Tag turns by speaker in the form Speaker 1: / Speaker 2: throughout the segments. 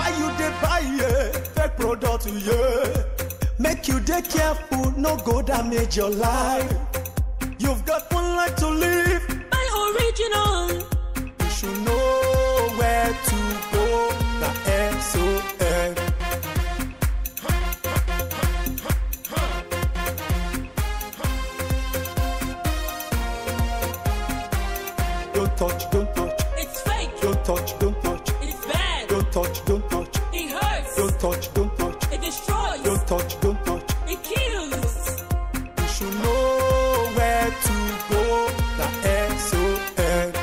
Speaker 1: Why you dey buy fake product, yeah? Make you dey careful, no go damage your life. You've got one life to live.
Speaker 2: Buy original.
Speaker 1: You should know where to go. The SON. Don't touch, don't touch.
Speaker 2: It's fake.
Speaker 1: Don't touch, don't touch.
Speaker 2: It's bad.
Speaker 1: Don't touch, don't touch.
Speaker 2: It hurts.
Speaker 1: Don't touch, don't touch.
Speaker 2: It destroys.
Speaker 1: Don't touch, don't touch.
Speaker 2: It kills.
Speaker 1: You should know where to go. The SON.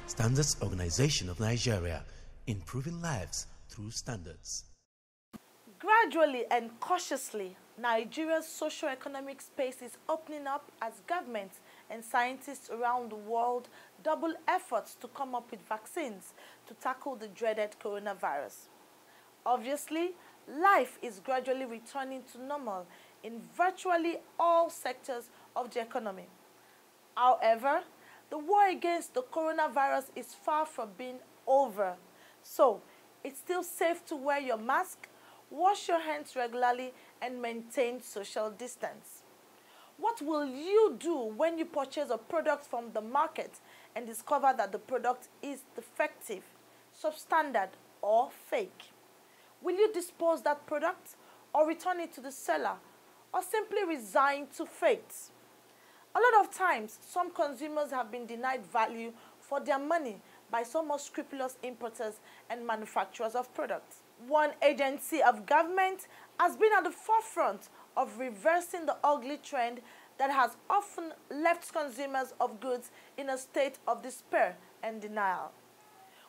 Speaker 3: Standards Organization of Nigeria, improving lives through standards.
Speaker 4: Gradually and cautiously, Nigeria's socio-economic space is opening up as governments and scientists around the world double efforts to come up with vaccines to tackle the dreaded coronavirus. Obviously, life is gradually returning to normal in virtually all sectors of the economy. However, the war against the coronavirus is far from being over. So, it's still safe to wear your mask, wash your hands regularly, and maintain social distance. What will you do when you purchase a product from the market and discover that the product is defective, substandard, or fake? Will you dispose that product or return it to the seller or simply resign to fate? A lot of times, some consumers have been denied value for their money by some unscrupulous importers and manufacturers of products. One agency of government has been at the forefront of reversing the ugly trend that has often left consumers of goods in a state of despair and denial.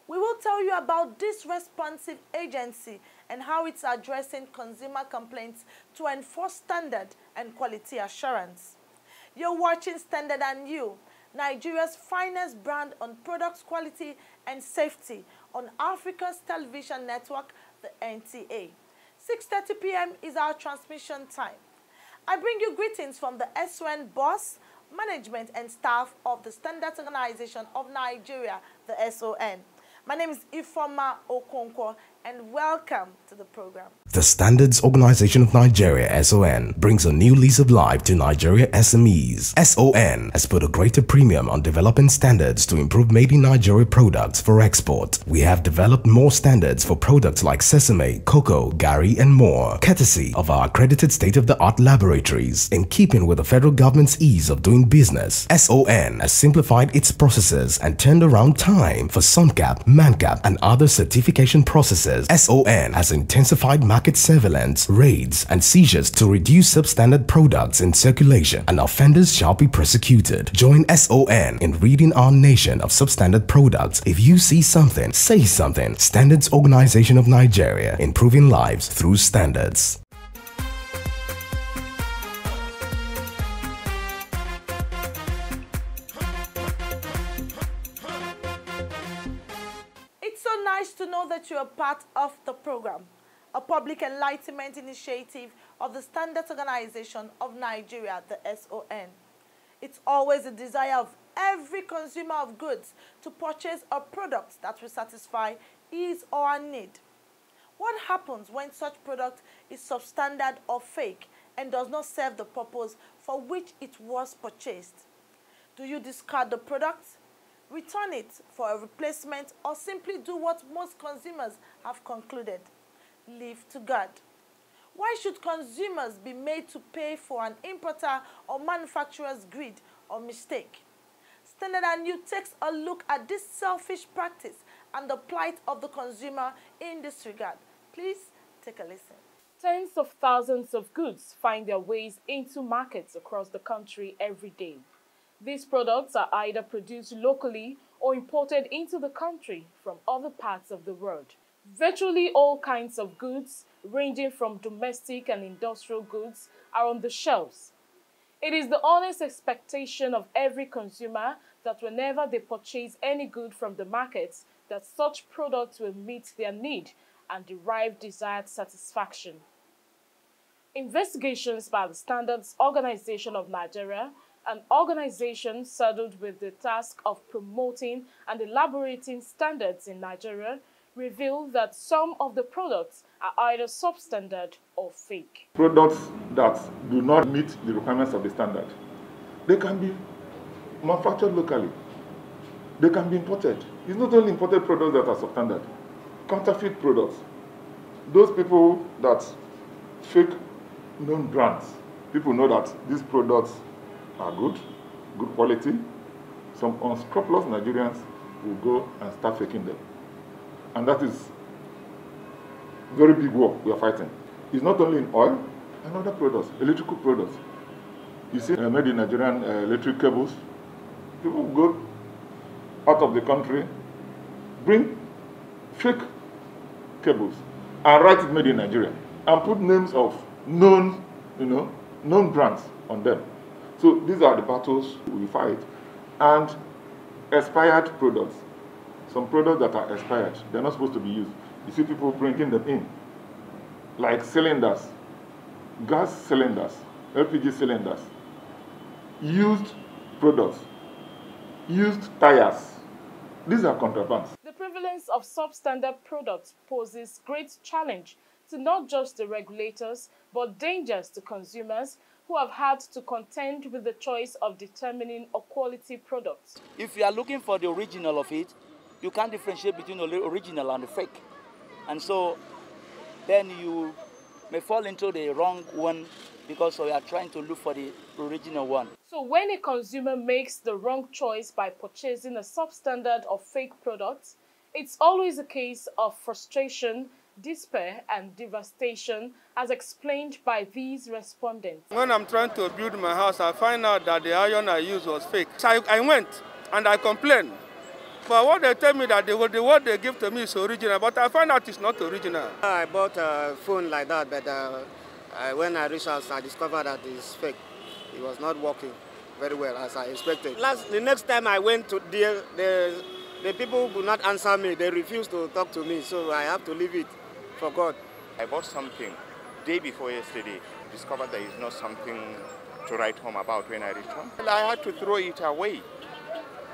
Speaker 4: We will tell you about this responsive agency and how it's addressing consumer complaints to enforce standard and quality assurance. You're watching Standard and You, Nigeria's finest brand on product quality and safety on Africa's television network, the NTA. 6:30 p.m. is our transmission time. I bring you greetings from the SON boss, management and staff of the Standards Organization of Nigeria, the SON. My name is Ifoma Okonkwo, and welcome to the program.
Speaker 5: The Standards Organization of Nigeria, SON, brings a new lease of life to Nigeria SMEs. SON has put a greater premium on developing standards to improve made in Nigeria products for export. We have developed more standards for products like sesame, cocoa, gari, and more, courtesy of our accredited state-of-the-art laboratories. In keeping with the federal government's ease of doing business, SON has simplified its processes and turned around time for SUNCAP, MANCAP, and other certification processes. SON has intensified market surveillance, raids, and seizures to reduce substandard products in circulation, and offenders shall be prosecuted. Join SON in ridding our nation of substandard products. If you see something, say something. Standards Organization of Nigeria, improving lives through standards.
Speaker 4: Nice to know that you are part of the program, a public enlightenment initiative of the Standards Organization of Nigeria, the SON. It's always the desire of every consumer of goods to purchase a product that will satisfy his or her need. What happens when such product is substandard or fake and does not serve the purpose for which it was purchased? Do you discard the product, return it for a replacement, or simply do what most consumers have concluded? Leave to God. Why should consumers be made to pay for an importer or manufacturer's greed or mistake? Standard and You takes a look at this selfish practice and the plight of the consumer in this regard. Please take a listen.
Speaker 6: Tens of thousands of goods find their ways into markets across the country every day. These products are either produced locally or imported into the country from other parts of the world. Virtually all kinds of goods, ranging from domestic and industrial goods, are on the shelves. It is the honest expectation of every consumer that whenever they purchase any good from the market, that such products will meet their need and derive desired satisfaction. Investigations by the Standards Organization of Nigeria An organization saddled with the task of promoting and elaborating standards in Nigeria revealed that some of the products are either substandard or fake.
Speaker 7: Products that do not meet the requirements of the standard, they can be manufactured locally. They can be imported. It's not only imported products that are substandard. Counterfeit products. Those people that fake known brands, people know that these products are good quality. Some unscrupulous Nigerians will go and start faking them. And that is a very big war we are fighting. It's not only in oil and other products, electrical products. You see, made in Nigerian electric cables. People go out of the country, bring fake cables, and write it made in Nigeria, and put names of known brands on them. So these are the battles we fight. And expired products. Some products that are expired, they're not supposed to be used. You see people bringing them in, like cylinders, gas cylinders, LPG cylinders, used products, used tires. These are contrabands.
Speaker 6: The prevalence of substandard products poses great challenge to not just the regulators, but dangers to consumers who have had to contend with the choice of determining a quality product.
Speaker 8: If you are looking for the original of it, you can't differentiate between the original and the fake. And so then you may fall into the wrong one because we are trying to look for the original one.
Speaker 6: So when a consumer makes the wrong choice by purchasing a substandard or fake product, it's always a case of frustration, despair and devastation, as explained by these respondents.
Speaker 9: When I'm trying to build my house, I find out that the iron I used was fake. So I went and I complained. But what they tell me that what they give to me is original, but I find out it's not original.
Speaker 10: I bought a phone like that, but when I researched, I discovered that it's fake. It was not working very well as I expected. The next time I went to the people would not answer me. They refused to talk to me, so I have to leave it for God.
Speaker 11: I bought something day before yesterday, discovered that it's not something to write home about when I returned. I had to throw it away.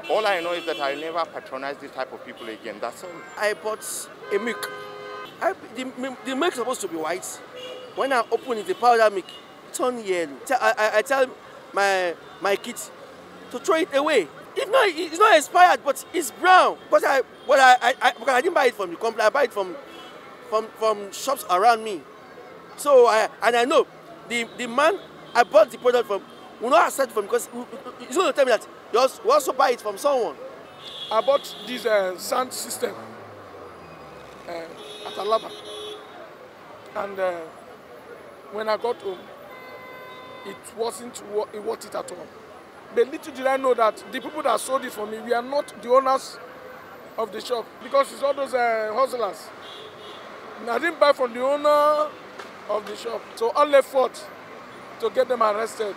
Speaker 11: All I know is that I'll never patronize this type of people again, that's all.
Speaker 12: I bought a milk. The milk is supposed to be white. When I open it, the powder milk turn yellow. I tell my kids to throw it away. It's not expired, but it's brown. But I didn't buy it from the company. I buy it from shops around me. So I know the man I bought the product from will not accept it from because he's going to tell me that you also buy it from someone.
Speaker 9: I bought this sound system at Alaba, and when I got home, it wasn't worth it at all. But little did I know that the people that sold it for me, we are not the owners of the shop, because it's all those hustlers. And I didn't buy from the owner of the shop, so all effort to get them arrested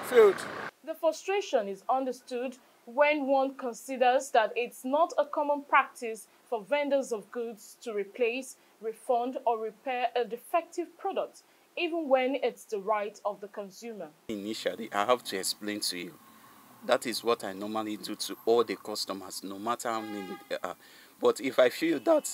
Speaker 9: failed.
Speaker 6: The frustration is understood when one considers that it's not a common practice for vendors of goods to replace, refund or repair a defective product, even when it's the right of the consumer.
Speaker 13: Initially, I have to explain to you. That is what I normally do to all the customers, no matter how many they are. But if I feel that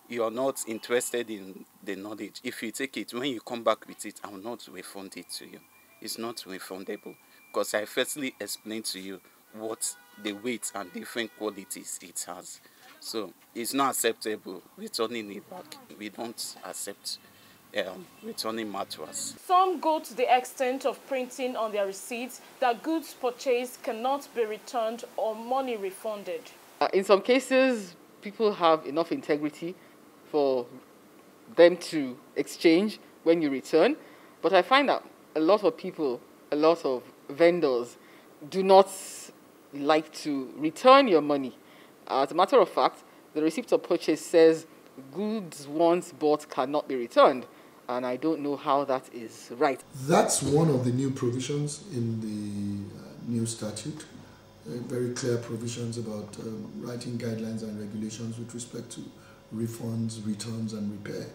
Speaker 13: you are not interested in the knowledge, if you take it, when you come back with it, I will not refund it to you. It's not refundable, because I firstly explained to you what the weight and different qualities it has. So it's not acceptable returning it back. We don't accept returning materials.
Speaker 6: Some go to the extent of printing on their receipts that goods purchased cannot be returned or money refunded.
Speaker 14: In some cases, people have enough integrity for them to exchange when you return, but I find that a lot of people, a lot of vendors do not like to return your money. As a matter of fact, the receipt of purchase says goods once bought cannot be returned, and I don't know how that is right.
Speaker 15: That's one of the new provisions in the new statute, very clear provisions about writing guidelines and regulations with respect to refunds, returns and repair.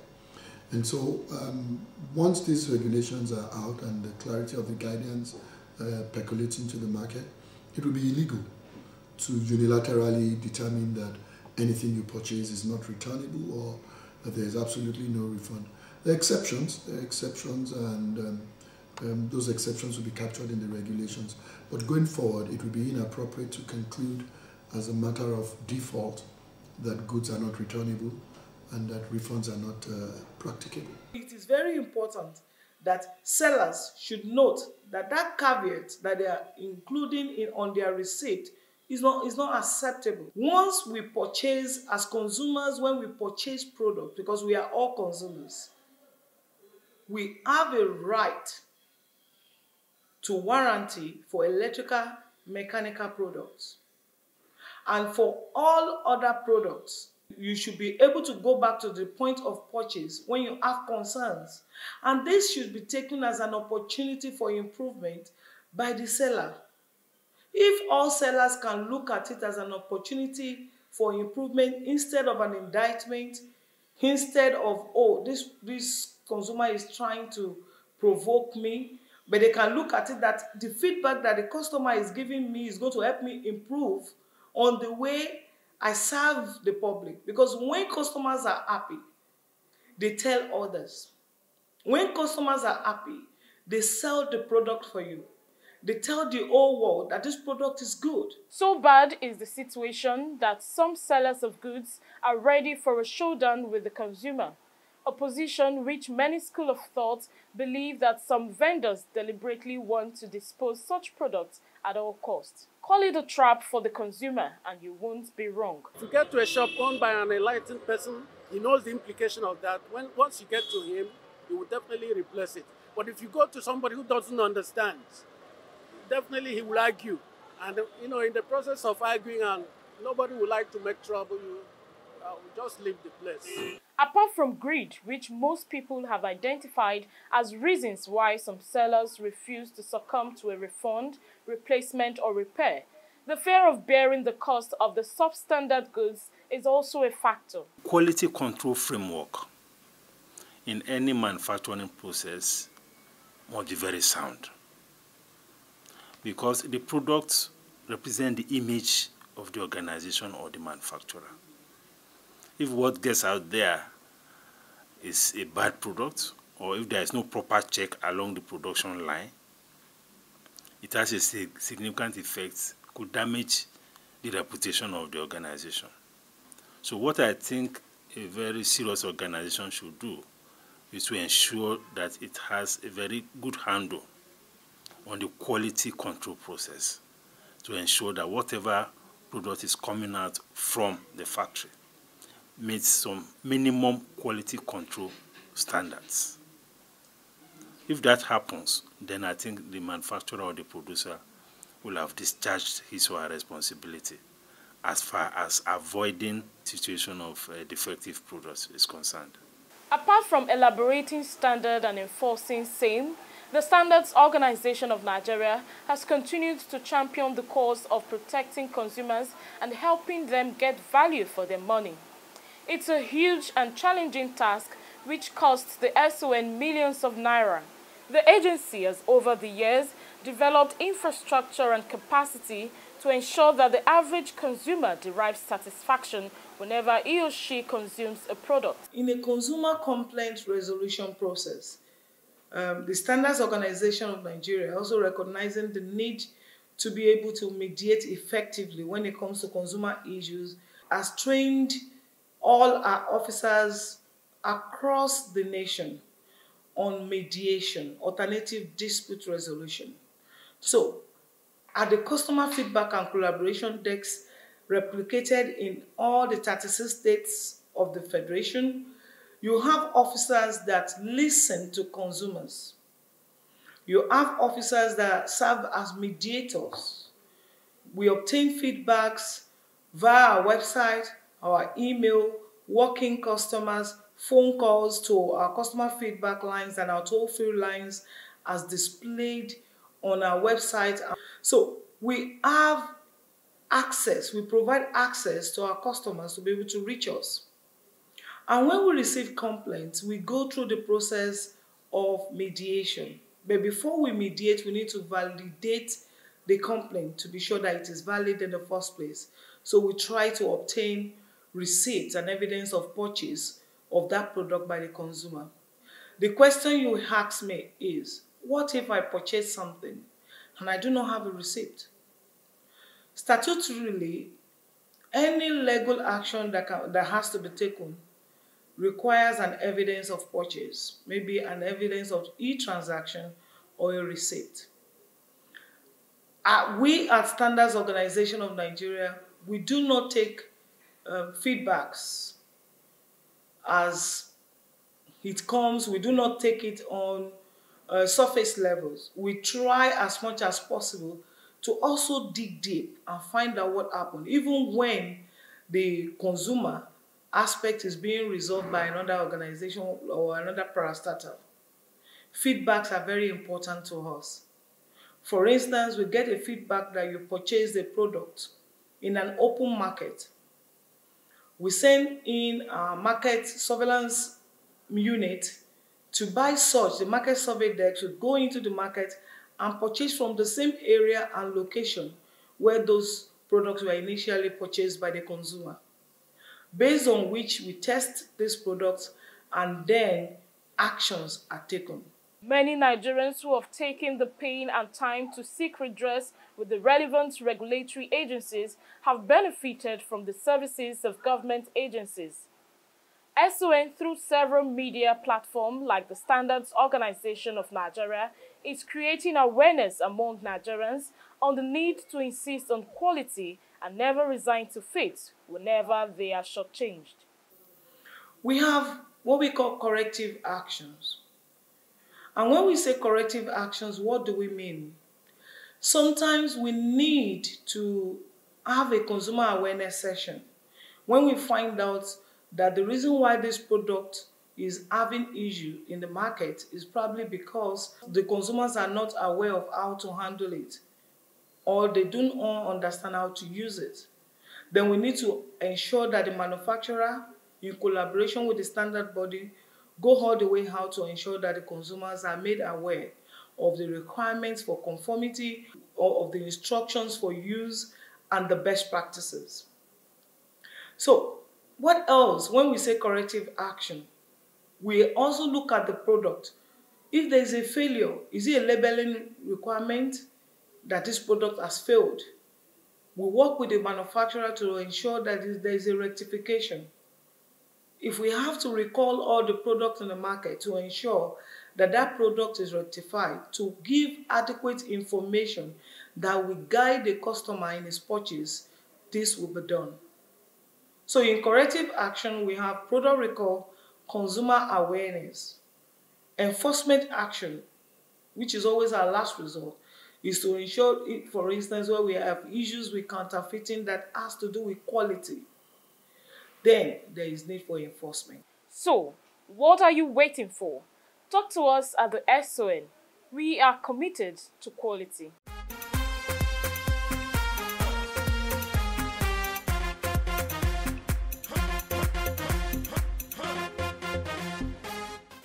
Speaker 15: And so once these regulations are out and the clarity of the guidance percolates into the market, it will be illegal to unilaterally determine that anything you purchase is not returnable or that there is absolutely no refund. There are exceptions, and those exceptions will be captured in the regulations. But going forward, it would be inappropriate to conclude as a matter of default that goods are not returnable and that refunds are not practicable.
Speaker 9: It is very important that sellers should note that that caveat that they are including on their receipt is not acceptable. Once we purchase, as consumers, when we purchase products, because we are all consumers, we have a right to warranty for electrical, mechanical products. And for all other products, you should be able to go back to the point of purchase when you have concerns. And this should be taken as an opportunity for improvement by the seller. If all sellers can look at it as an opportunity for improvement instead of an indictment, instead of, oh, this consumer is trying to provoke me, but they can look at it that the feedback that the customer is giving me is going to help me improve on the way I serve the public. Because when customers are happy, they tell others. When customers are happy, they sell the product for you. They tell the whole world that this product is good.
Speaker 6: So bad is the situation that some sellers of goods are ready for a showdown with the consumer, a position which many schools of thought believe that some vendors deliberately want to dispose such products at all costs. Call it a trap for the consumer and you won't be wrong.
Speaker 16: If you get to a shop owned by an enlightened person, he knows the implication of that. Once you get to him, he will definitely replace it. But if you go to somebody who doesn't understand, definitely he will argue. And in the process of arguing, and nobody would like to make trouble, you will just leave the place.
Speaker 6: Apart from greed, which most people have identified as reasons why some sellers refuse to succumb to a refund, replacement or repair, the fear of bearing the cost of the substandard goods is also a factor.
Speaker 17: Quality control framework in any manufacturing process must be very sound, because the products represent the image of the organization or the manufacturer. If what gets out there is a bad product, or if there is no proper check along the production line, it has a significant effect, could damage the reputation of the organization. So what I think a very serious organization should do is to ensure that it has a very good handle on the quality control process, to ensure that whatever product is coming out from the factory meets some minimum quality control standards. If that happens, then I think the manufacturer or the producer will have discharged his or her responsibility as far as avoiding situation of defective products is concerned.
Speaker 6: Apart from elaborating standard and enforcing same, the Standards Organization of Nigeria has continued to champion the cause of protecting consumers and helping them get value for their money. It's a huge and challenging task which costs the SON millions of naira. The agency has over the years developed infrastructure and capacity to ensure that the average consumer derives satisfaction whenever he or she consumes a product.
Speaker 9: In a consumer complaint resolution process, the Standards Organization of Nigeria also recognizing the need to be able to mediate effectively when it comes to consumer issues, has trained all our officers across the nation on mediation, alternative dispute resolution. So, at the customer feedback and collaboration desks replicated in all the 36 states of the Federation, you have officers that listen to consumers. You have officers that serve as mediators. We obtain feedbacks via our website, our email, walking customers, phone calls to our customer feedback lines and our toll-free lines as displayed on our website. So we have access, we provide access to our customers to be able to reach us. And when we receive complaints, we go through the process of mediation.
Speaker 18: But before we mediate, we need to validate the complaint to be sure that it is valid in the first place. So we try to obtain receipts and evidence of purchase of that product by the consumer. The question you ask me is, what if I purchase something and I do not have a receipt? Statutorily, any legal action that has to be taken requires an evidence of purchase, maybe an evidence of e-transaction or a receipt. We at Standards Organization of Nigeria, we do not take feedbacks as it comes. We do not take it on surface levels. We try as much as possible to also dig deep and find out what happened, even when the consumer aspect is being resolved by another organization or another parastatal. Feedbacks are very important to us. For instance, we get a feedback that you purchased a product in an open market. We send in our market surveillance unit to buy such. The market survey desk would go into the market and purchase from the same area and location where those products were initially purchased by the consumer, based on which we test these products and then actions are taken.
Speaker 6: Many Nigerians who have taken the pain and time to seek redress with the relevant regulatory agencies have benefited from the services of government agencies. SON, through several media platforms like the Standards Organization of Nigeria, is creating awareness among Nigerians on the need to insist on quality and never resign to fate whenever they are shortchanged.
Speaker 18: We have what we call corrective actions. And when we say corrective actions, what do we mean? Sometimes we need to have a consumer awareness session when we find out that the reason why this product is having issue in the market is probably because the consumers are not aware of how to handle it, or they don't understand how to use it. Then we need to ensure that the manufacturer, in collaboration with the standard body, go all the way how to ensure that the consumers are made aware of the requirements for conformity, or of the instructions for use and the best practices. So what else? When we say corrective action, we also look at the product. If there is a failure, is it a labeling requirement that this product has failed? We work with the manufacturer to ensure that there is a rectification. If we have to recall all the products in the market to ensure that that product is rectified, to give adequate information that will guide the customer in his purchase, this will be done. So in corrective action, we have product recall, consumer awareness. Enforcement action, which is always our last resort, is to ensure, for instance, where we have issues with counterfeiting that has to do with quality, then there is need for enforcement.
Speaker 6: So, what are you waiting for? Talk to us at the SON. We are committed to quality.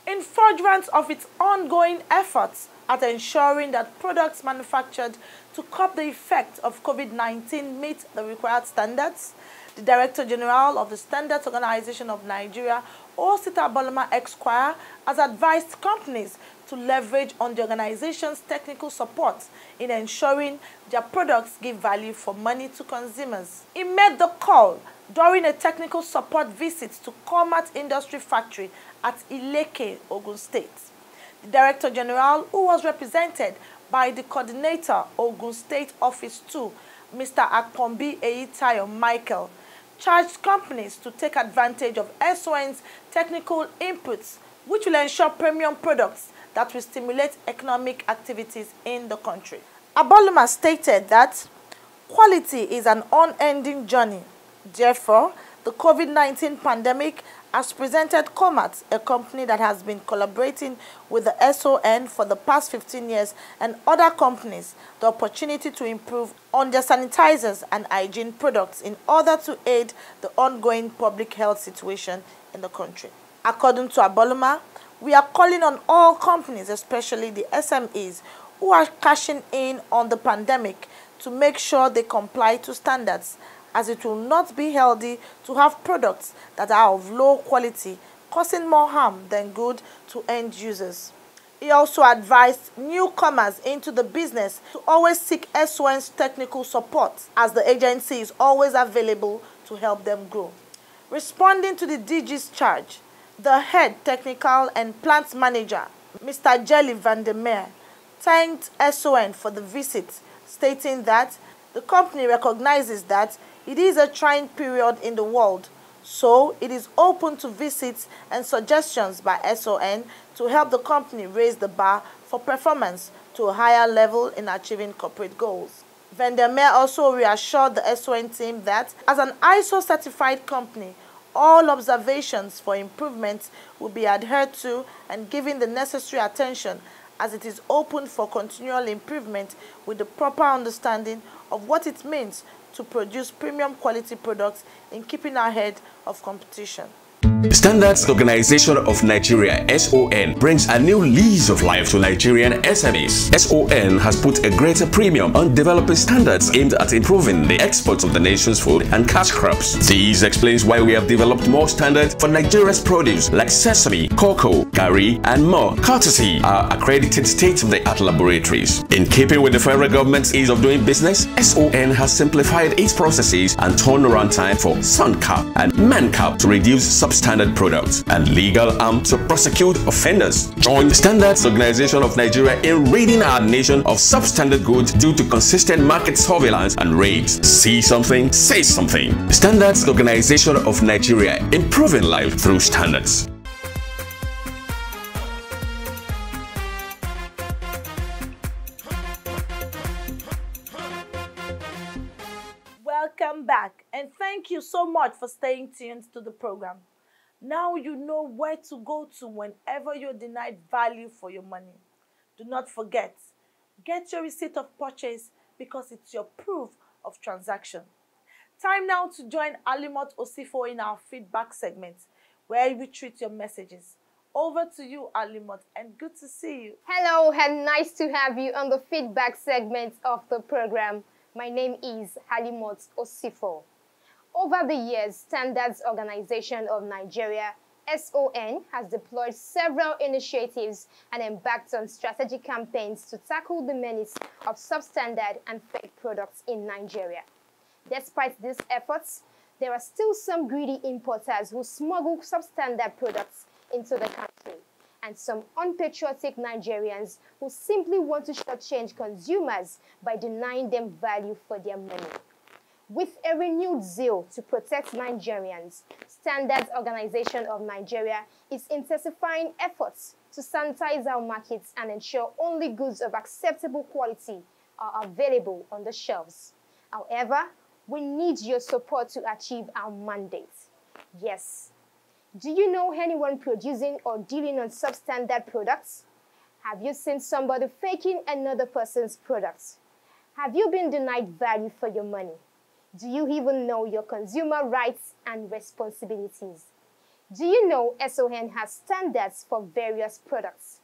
Speaker 4: In furtherance of its ongoing efforts at ensuring that products manufactured to curb the effect of COVID-19 meet the required standards, the Director General of the Standards Organization of Nigeria, Osita Aboloma Esquire, has advised companies to leverage on the organization's technical support in ensuring their products give value for money to consumers. He made the call during a technical support visit to Comat Industry Factory at Ileke, Ogun State. The Director General, who was represented by the Coordinator, Ogun State Office 2, Mr. Akpombi Eyitayo Michael, charged companies to take advantage of SON's technical inputs, which will ensure premium products that will stimulate economic activities in the country. Aboloma stated that quality is an unending journey. Therefore, the COVID-19 pandemic has presented Comat, a company that has been collaborating with the SON for the past 15 years, and other companies, the opportunity to improve on their sanitizers and hygiene products in order to aid the ongoing public health situation in the country. According to Aboloma, We are calling on all companies, especially the SMEs, who are cashing in on the pandemic to make sure they comply to standards, as it will not be healthy to have products that are of low quality, causing more harm than good to end users. He also advised newcomers into the business to always seek SON's technical support, as the agency is always available to help them grow. Responding to the DG's charge, the head technical and plant manager, Mr. Jelly van der Meer, thanked SON for the visit, stating that the company recognizes that it is a trying period in the world, so it is open to visits and suggestions by SON to help the company raise the bar for performance to a higher level in achieving corporate goals. Van der Meer also reassured the SON team that, as an ISO-certified company, all observations for improvement will be adhered to and given the necessary attention, as it is open for continual improvement with the proper understanding of what it means to produce premium quality products in keeping ahead of competition.
Speaker 19: Standards Organization of Nigeria (SON) brings a new lease of life to Nigerian SMEs. SON has put a greater premium on developing standards aimed at improving the exports of the nation's food and cash crops. This explains why we have developed more standards for Nigeria's produce like sesame, cocoa, garri, and more, courtesy our accredited state-of-the-art laboratories. In keeping with the federal government's ease of doing business, SON has simplified its processes and turnaround time for SUNCAP and MANCAP to reduce substandard products and legal arm to prosecute offenders. Join the Standards Organization of Nigeria in ridding our nation of substandard goods due to consistent market surveillance and raids. See something, say something. Standards Organization of Nigeria, improving life through standards.
Speaker 4: Welcome back, and thank you so much for staying tuned to the program. Now you know where to go to whenever you're denied value for your money. Do not forget, get your receipt of purchase because it's your proof of transaction. Time now to join Alimot Osifo in our feedback segment, where we treat your messages. Over to you, Alimot, and good to see you.
Speaker 20: Hello, and nice to have you on the feedback segment of the program. My name is Alimot Osifo. Over the years, Standards Organization of Nigeria, SON, has deployed several initiatives and embarked on strategic campaigns to tackle the menace of substandard and fake products in Nigeria. Despite these efforts, there are still some greedy importers who smuggle substandard products into the country, and some unpatriotic Nigerians who simply want to shortchange consumers by denying them value for their money. With a renewed zeal to protect Nigerians, Standards Organization of Nigeria is intensifying efforts to sanitize our markets and ensure only goods of acceptable quality are available on the shelves. However, we need your support to achieve our mandate. Yes. Do you know anyone producing or dealing on substandard products? Have you seen somebody faking another person's products? Have you been denied value for your money? Do you even know your consumer rights and responsibilities? Do you know SON has standards for various products?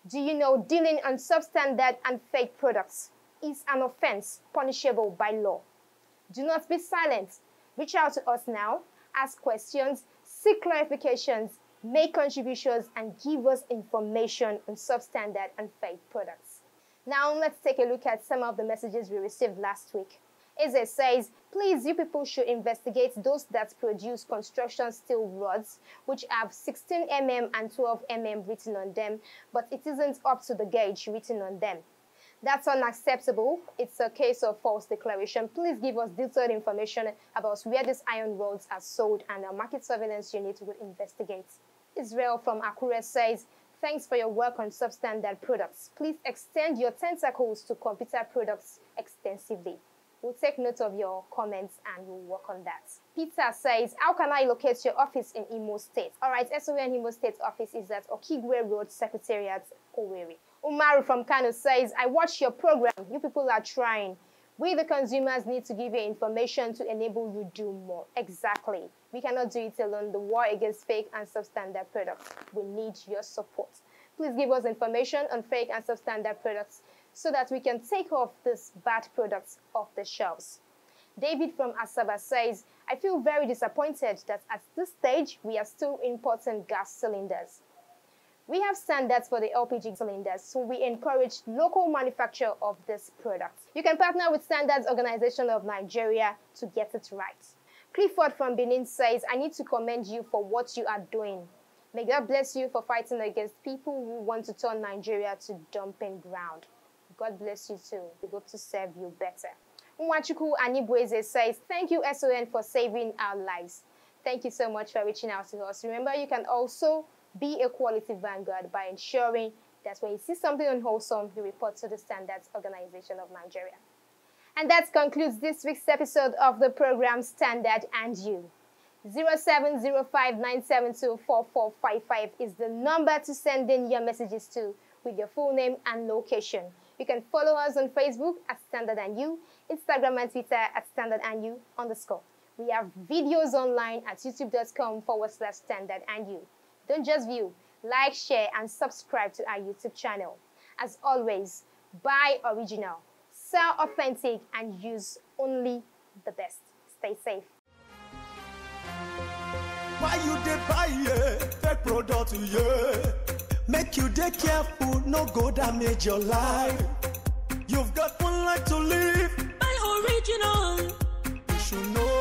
Speaker 20: Do you know dealing on substandard and fake products is an offense punishable by law? Do not be silent. Reach out to us now, ask questions, seek clarifications, make contributions, and give us information on substandard and fake products. Now let's take a look at some of the messages we received last week. It says, please, you people should investigate those that produce construction steel rods, which have 16 mm and 12 mm written on them, but it isn't up to the gauge written on them. That's unacceptable. It's a case of false declaration. Please give us detailed information about where these iron rods are sold, and our market surveillance unit will investigate. Israel from Akure says, thanks for your work on substandard products. Please extend your tentacles to computer products extensively. We'll take note of your comments and we'll work on that. Peter says, how can I locate your office in Imo State? All right, SON Imo State office is at Okigwe Road, Secretariat, Owerri. Umaru from Kano says, I watch your program. You people are trying. We, the consumers, need to give you information to enable you do more. Exactly. We cannot do it alone. The war against fake and substandard products. We need your support. Please give us information on fake and substandard products so that we can take off these bad products off the shelves. David from Asaba says, I feel very disappointed that at this stage we are still importing gas cylinders. We have standards for the LPG cylinders, so we encourage local manufacture of this product. You can partner with Standards Organization of Nigeria to get it right. Clifford from Benin says, I need to commend you for what you are doing. May God bless you for fighting against people who want to turn Nigeria to dumping ground. God bless you too. We hope to serve you better. Nwachuku Anibweze says, thank you SON for saving our lives. Thank you so much for reaching out to us. Remember, you can also be a quality vanguard by ensuring that when you see something unwholesome, you report to the Standards Organization of Nigeria. And that concludes this week's episode of the program Standard and You. 0705-972-4455 is the number to send in your messages to with your full name and location. You can follow us on Facebook at Standard and You, Instagram and Twitter at Standard and You _. We have videos online at youtube.com/Standard and You. Don't just view, like, share, and subscribe to our YouTube channel. As always, buy original, sell authentic, and use only the best. Stay safe.
Speaker 1: Why you dey buy fake product, Make you dey careful, no go damage your life. You've got one life to live.
Speaker 2: Buy original.
Speaker 1: You should know